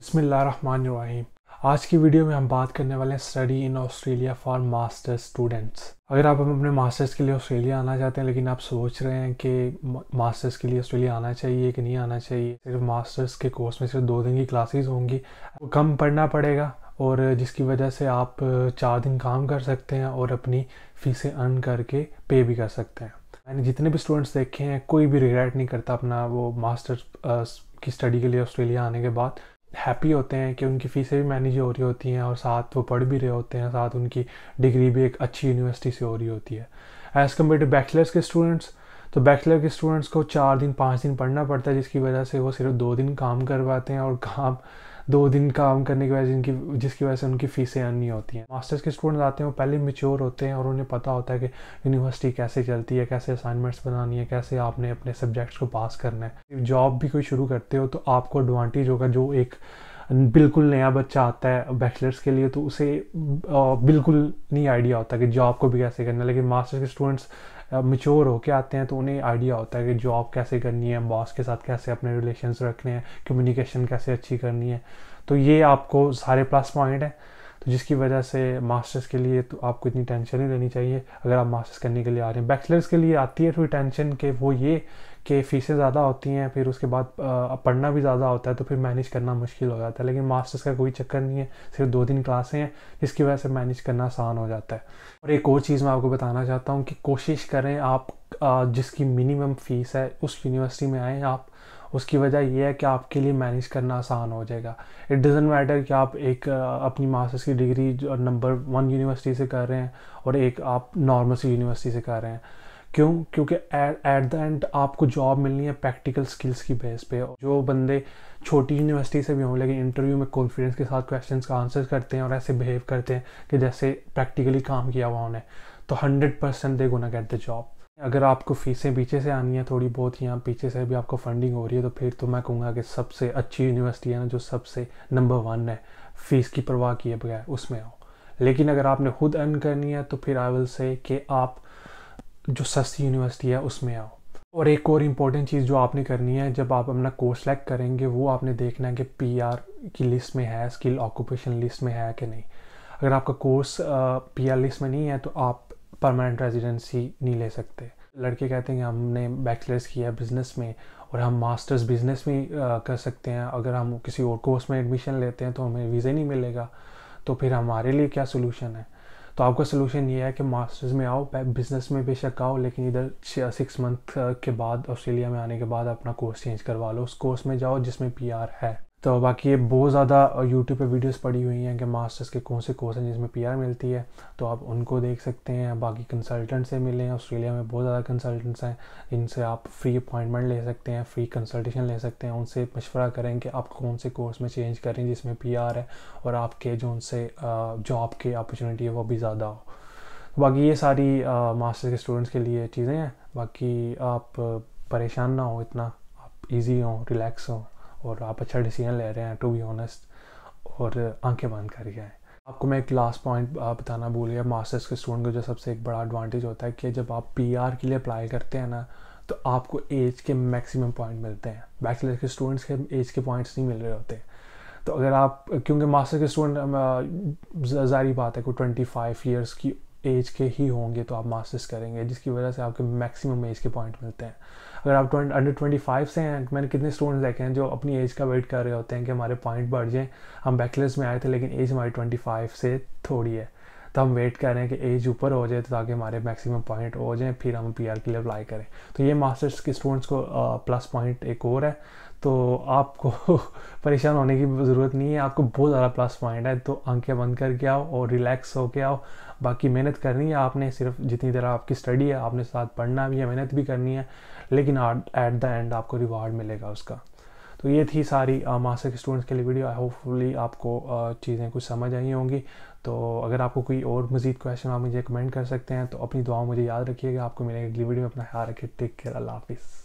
बिस्मिल्लाहिर्रहमानिर्रहीम। आज की वीडियो में हम बात करने वाले हैं study in Australia for masters students. अगर आप अपने मास्टर्स के लिए ऑस्ट्रेलिया आना चाहते हैं लेकिन आप सोच रहे हैं कि मास्टर्स के लिए ऑस्ट्रेलिया आना चाहिए कि नहीं आना चाहिए, सिर्फ मास्टर्स के कोर्स में सिर्फ 2 दिन की क्लासेस होंगी, आपको कम पढ़ना पड़ेगा और जिसकी वजह से आप 4 दिन काम कर सकते हैं और अपनी फ़ीसें अर्न करके पे भी कर सकते हैं। मैंने जितने भी स्टूडेंट्स देखे हैं कोई भी रिग्रेट नहीं करता अपना वो मास्टर्स की स्टडी के लिए ऑस्ट्रेलिया आने के बाद। हैप्पी होते हैं कि उनकी फ़ीसें भी मैनेज हो रही होती हैं और साथ वो पढ़ भी रहे होते हैं, साथ उनकी डिग्री भी एक अच्छी यूनिवर्सिटी से हो रही होती है एज़ कम्पेयर टू बैचलर्स के स्टूडेंट्स। तो बैचलर के स्टूडेंट्स को 4 दिन 5 दिन पढ़ना पड़ता है, जिसकी वजह से वो सिर्फ 2 दिन काम करवाते हैं और 2 दिन काम करने की वजह जिसकी वजह से उनकी फ़ीसें अर्न नहीं होती हैं। मास्टर्स के स्टूडेंट्स आते हैं वो पहले मैच्योर होते हैं और उन्हें पता होता है कि यूनिवर्सिटी कैसे चलती है, कैसे असाइनमेंट्स बनानी है, कैसे आपने अपने सब्जेक्ट्स को पास करना है। जॉब भी कोई शुरू करते हो तो आपको एडवांटेज होगा। जो एक बिल्कुल नया बच्चा आता है बैचलर्स के लिए तो उसे बिल्कुल नहीं आइडिया होता कि जॉब को भी कैसे करना है, लेकिन मास्टर्स के स्टूडेंट्स मैच्योर होके आते हैं तो उन्हें आइडिया होता है कि जॉब कैसे करनी है, बॉस के साथ कैसे अपने रिलेशंस रखने हैं, कम्युनिकेशन कैसे अच्छी करनी है। तो ये आपको सारे प्लस पॉइंट हैं, तो जिसकी वजह से मास्टर्स के लिए तो आपको इतनी टेंशन नहीं लेनी चाहिए अगर आप मास्टर्स करने के लिए आ रहे हैं। बैचलर्स के लिए आती है थोड़ी टेंशन कि वो ये कि फ़ीसें ज़्यादा होती हैं, फिर उसके बाद पढ़ना भी ज़्यादा होता है तो फिर मैनेज करना मुश्किल हो जाता है। लेकिन मास्टर्स का कोई चक्कर नहीं है, सिर्फ 2 दिन क्लासें हैं जिसकी वजह से मैनेज करना आसान हो जाता है। और एक और चीज़ मैं आपको बताना चाहता हूँ कि कोशिश करें आप जिसकी मिनिमम फ़ीस है उस यूनिवर्सिटी में आएँ आप। उसकी वजह ये है कि आपके लिए मैनेज करना आसान हो जाएगा। इट डज़न्ट मैटर कि आप एक अपनी मास्टर्स की डिग्री जो नंबर 1 यूनिवर्सिटी से कर रहे हैं और एक आप नॉर्मल सी यूनिवर्सिटी से कर रहे हैं। क्योंकि एट द एंड आपको जॉब मिलनी है प्रैक्टिकल स्किल्स की बेस पे। जो बंदे छोटी यूनिवर्सिटी से भी हों लेकिन इंटरव्यू में कॉन्फिडेंस के साथ क्वेश्चंस का आंसर करते हैं और ऐसे बिहेव करते हैं कि जैसे प्रैक्टिकली काम किया हुआ उन्हें, तो 100% they gonna get the job. अगर आपको फ़ीसें पीछे से आनी है थोड़ी बहुत या पीछे से भी आपको फंडिंग हो रही है तो फिर तो मैं कहूँगा कि सबसे अच्छी यूनिवर्सिटी है ना, जो सबसे नंबर 1 है, फ़ीस की परवाह किए बगैर उसमें आओ। लेकिन अगर आपने खुद अर्न करनी है तो फिर आई विल से कि आप जो सस्ती यूनिवर्सिटी है उसमें आओ। और एक और इम्पॉर्टेंट चीज़ जो आपने करनी है जब आप अपना कोर्स सेलेक्ट करेंगे वो आपने देखना है कि पीआर की लिस्ट में है, स्किल ऑक्यूपेशन लिस्ट में है कि नहीं। अगर आपका कोर्स पीआर लिस्ट में नहीं है तो आप परमानेंट रेजिडेंसी नहीं ले सकते। लड़के कहते हैं कि हमने बैचलर्स किया है बिज़नेस में और हम मास्टर्स बिज़नेस में कर सकते हैं, अगर हम किसी और कोर्स में एडमिशन लेते हैं तो हमें वीज़ा नहीं मिलेगा, तो फिर हमारे लिए क्या सोल्यूशन है। तो आपका सोल्यूशन ये है कि मास्टर्स में आओ, बिज़नेस में बेशक आओ, लेकिन इधर 6 मंथ के बाद ऑस्ट्रेलिया में आने के बाद अपना कोर्स चेंज करवा लो, उस कोर्स में जाओ जिसमें पीआर है। तो बाकी ये बहुत ज़्यादा यूट्यूब पे वीडियोस पड़ी हुई हैं कि मास्टर्स के कौन से कोर्स हैं जिसमें पीआर मिलती है, तो आप उनको देख सकते हैं। बाकी कंसल्टेंट से मिलें, ऑस्ट्रेलिया में बहुत ज़्यादा कंसल्टेंट्स हैं जिनसे आप फ्री अपॉइंटमेंट ले सकते हैं, फ्री कंसल्टेशन ले सकते हैं। उनसे मशवरा करें कि आप कौन से कोर्स में चेंज करें जिसमें पीआर है और आपके जो उनसे जॉब की अपॉर्चुनिटी है वो भी ज़्यादा हो। बाकी ये सारी मास्टर के स्टूडेंट्स के लिए चीज़ें हैं। बाकी आप परेशान ना हो इतना, आप इजी हो, रिलैक्स हो और आप अच्छा डिसीजन ले रहे हैं टू बी ऑनेस्ट, और आंखें बंद करके आए। आपको मैं एक लास्ट पॉइंट बताना भूल गया। मास्टर्स के स्टूडेंट को जो सबसे एक बड़ा एडवांटेज होता है कि जब आप पीआर के लिए अप्लाई करते हैं ना तो आपको एज के मैक्सिमम पॉइंट मिलते हैं। बैचलर के स्टूडेंट्स के एज के पॉइंट्स नहीं मिल रहे होते। तो अगर आप, क्योंकि मास्टर के स्टूडेंट ज़ाहिर बात है कोई 25 ईयर्स की एज के ही होंगे तो आप मास्टर्स करेंगे, जिसकी वजह से आपके मैक्सिमम एज के पॉइंट मिलते हैं। अगर आप अंडर 25 से हैं, मैंने कितने स्टूडेंट्स देखे हैं जो अपनी एज का वेट कर रहे होते हैं कि हमारे पॉइंट बढ़ जाएं। हम बैचलर्स में आए थे लेकिन एज हमारी 25 से थोड़ी है, तो हम वेट कर रहे हैं कि एज ऊपर हो जाए तो ताकि हमारे मैक्सिमम पॉइंट हो जाएं, फिर हम पीआर के लिए अप्लाई करें। तो ये मास्टर्स के स्टूडेंट्स को प्लस पॉइंट एक और है। तो आपको परेशान होने की ज़रूरत नहीं है, आपको बहुत ज़्यादा प्लस पॉइंट है। तो आंखें बंद करके आओ और रिलैक्स होके आओ। बाकी मेहनत करनी है आपने, सिर्फ जितनी देर आपकी स्टडी है आपने साथ पढ़ना भी है, मेहनत भी करनी है, लेकिन एट द एंड आपको रिवार्ड मिलेगा उसका। तो ये थी सारी मास्टर के स्टूडेंट्स के लिए वीडियो। होपफुली आपको चीज़ें कुछ समझ आई होंगी। तो अगर आपको कोई और मज़ीद क्वेश्चन आप मुझे कमेंट कर सकते हैं। तो अपनी दुआओं मुझे याद रखिएगा। आपको मिलेंगे अगली वीडियो में। अपना ख्याल रखिए। Take care. अल्लाह हाफिज़।